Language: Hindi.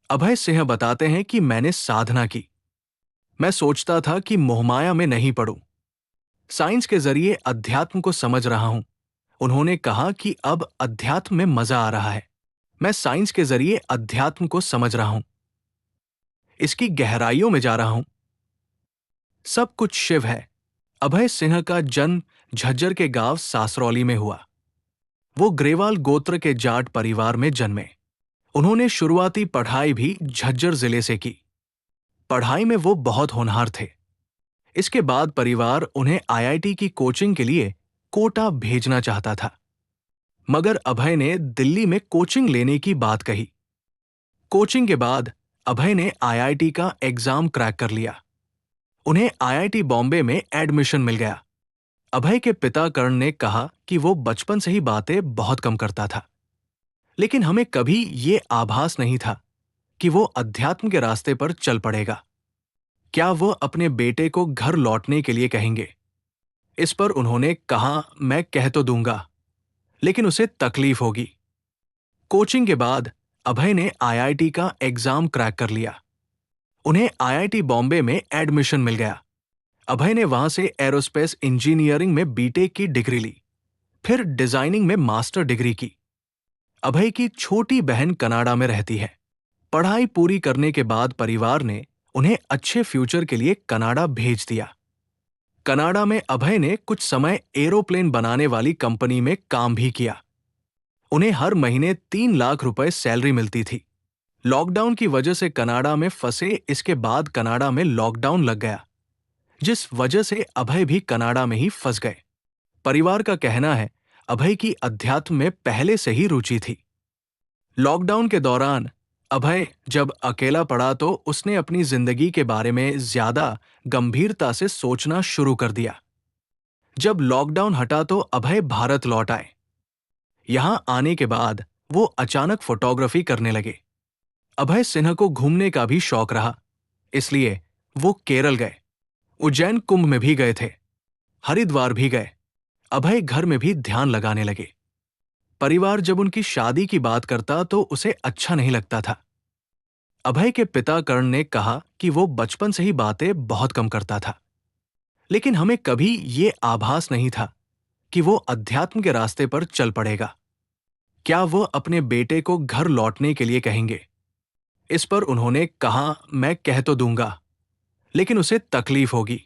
अभय सिंह बताते हैं कि मैंने साधना की। मैं सोचता था कि मोहमाया में नहीं पड़ूं। साइंस के जरिए अध्यात्म को समझ रहा हूं। उन्होंने कहा कि अब अध्यात्म में मजा आ रहा है। मैं साइंस के जरिए अध्यात्म को समझ रहा हूं, इसकी गहराइयों में जा रहा हूं। सब कुछ शिव है। अभय सिंह का जन्म झज्जर के गांव सासरौली में हुआ। वो ग्रेवाल गोत्र के जाट परिवार में जन्मे। उन्होंने शुरुआती पढ़ाई भी झज्जर जिले से की। पढ़ाई में वो बहुत होनहार थे। इसके बाद परिवार उन्हें आईआईटी की कोचिंग के लिए कोटा भेजना चाहता था, मगर अभय ने दिल्ली में कोचिंग लेने की बात कही। कोचिंग के बाद अभय ने आईआईटी का एग्जाम क्रैक कर लिया। उन्हें आईआईटी बॉम्बे में एडमिशन मिल गया। अभय के पिता कर्ण ने कहा कि वो बचपन से ही बातें बहुत कम करता था, लेकिन हमें कभी ये आभास नहीं था कि वो अध्यात्म के रास्ते पर चल पड़ेगा। क्या वो अपने बेटे को घर लौटने के लिए कहेंगे? इस पर उन्होंने कहा, मैं कह तो दूंगा, लेकिन उसे तकलीफ होगी। कोचिंग के बाद अभय ने आईआईटी का एग्जाम क्रैक कर लिया। उन्हें आईआईटी बॉम्बे में एडमिशन मिल गया। अभय ने वहां से एरोस्पेस इंजीनियरिंग में बीटेक की डिग्री ली, फिर डिजाइनिंग में मास्टर डिग्री की। अभय की छोटी बहन कनाडा में रहती है। पढ़ाई पूरी करने के बाद परिवार ने उन्हें अच्छे फ्यूचर के लिए कनाडा भेज दिया। कनाडा में अभय ने कुछ समय एरोप्लेन बनाने वाली कंपनी में काम भी किया। उन्हें हर महीने 3 लाख रुपए सैलरी मिलती थी। लॉकडाउन की वजह से कनाडा में फंसे। इसके बाद कनाडा में लॉकडाउन लग गया, जिस वजह से अभय भी कनाडा में ही फंस गए। परिवार का कहना है, अभय की अध्यात्म में पहले से ही रुचि थी। लॉकडाउन के दौरान अभय जब अकेला पड़ा तो उसने अपनी जिंदगी के बारे में ज्यादा गंभीरता से सोचना शुरू कर दिया। जब लॉकडाउन हटा तो अभय भारत लौट आए। यहां आने के बाद वो अचानक फोटोग्राफी करने लगे। अभय सिन्हा को घूमने का भी शौक रहा, इसलिए वो केरल गए। उज्जैन कुंभ में भी गए थे, हरिद्वार भी गए। अभय घर में भी ध्यान लगाने लगे। परिवार जब उनकी शादी की बात करता तो उसे अच्छा नहीं लगता था। अभय के पिता कर्ण ने कहा कि वो बचपन से ही बातें बहुत कम करता था, लेकिन हमें कभी ये आभास नहीं था कि वो अध्यात्म के रास्ते पर चल पड़ेगा। क्या वो अपने बेटे को घर लौटने के लिए कहेंगे? इस पर उन्होंने कहा, मैं कह तो दूंगा, लेकिन उसे तकलीफ होगी।